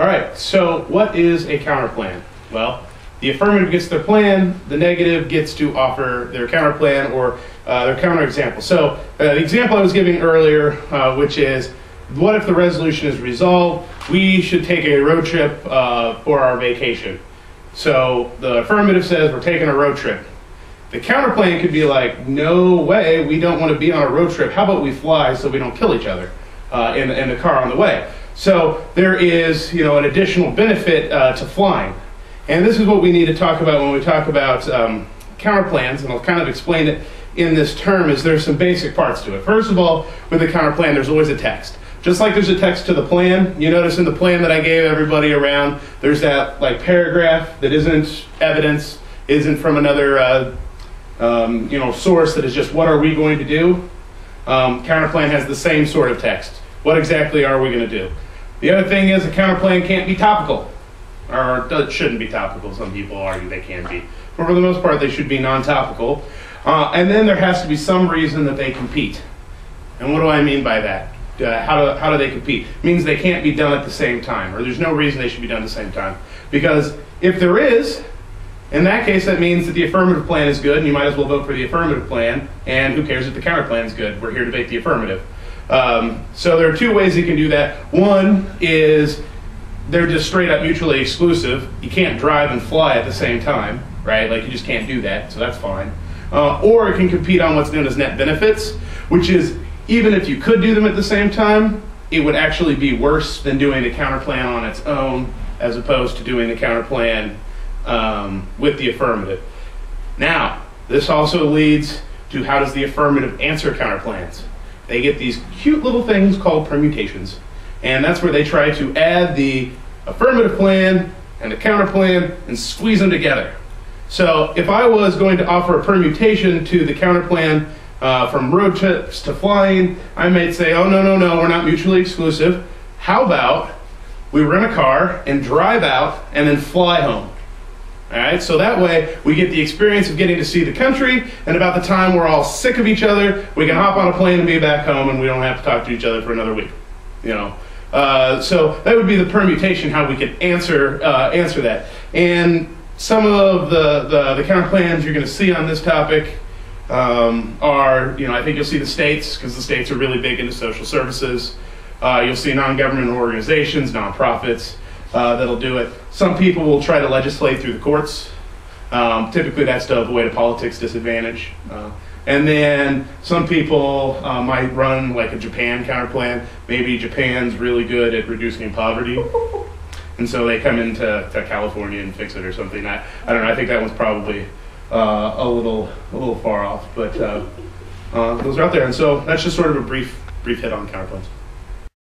All right, so what is a counterplan? Well, the affirmative gets their plan, the negative gets to offer their counterplan or their counterexample. So the example I was giving earlier, which is, what if the resolution is resolved? We should take a road trip for our vacation. So the affirmative says we're taking a road trip. The counterplan could be like, no way, we don't want to be on a road trip. How about we fly so we don't kill each other in the car on the way? So there is, an additional benefit to flying. And this is what we need to talk about when we talk about counterplans, and I'll kind of explain it in this term, is there's some basic parts to it. First of all, with a counterplan, there's always a text. Just like there's a text to the plan, you notice in the plan that I gave everybody around, there's that paragraph that isn't evidence, isn't from another source, that is just what are we going to do. Counterplan has the same sort of text. What exactly are we going to do? The other thing is a counterplan can't be topical, or it shouldn't be topical. Some people argue they can be, but for the most part they should be non-topical. And then there has to be some reason that they compete. And what do I mean by that? How do they compete? It means they can't be done at the same time, or there's no reason they should be done at the same time. Because if there is, in that case, that means that the affirmative plan is good, and you might as well vote for the affirmative plan, and who cares if the counterplan is good? We're here to debate the affirmative. So there are two ways you can do that. One is they're just straight up mutually exclusive. You can't drive and fly at the same time, right? You just can't do that, so that's fine. Or it can compete on what's known as net benefits, which is, even if you could do them at the same time, it would actually be worse than doing the counterplan on its own, as opposed to doing the counterplan with the affirmative. Now, this also leads to, how does the affirmative answer counterplans? They get these cute little things called permutations, and that's where they try to add the affirmative plan and the counterplan and squeeze them together. So if I was going to offer a permutation to the counterplan from road trips to flying, I might say, oh, no, we're not mutually exclusive. How about we rent a car and drive out and then fly home? All right, so that way we get the experience of getting to see the country, and about the time we're all sick of each other, we can hop on a plane and be back home, and we don't have to talk to each other for another week. So that would be the permutation, how we could answer that. And some of the counterplans you're going to see on this topic are, I think you'll see the states, because the states are really big into social services. You'll see non-government organizations, nonprofits, that'll do it. Some people will try to legislate through the courts. Typically that's to avoid a politics disadvantage. And then some people might run a Japan counterplan. Maybe Japan's really good at reducing poverty, and so they come into California and fix it or something. I don't know, I think that one's probably a little far off, but those are out there. And so that's just sort of a brief hit on counterplans.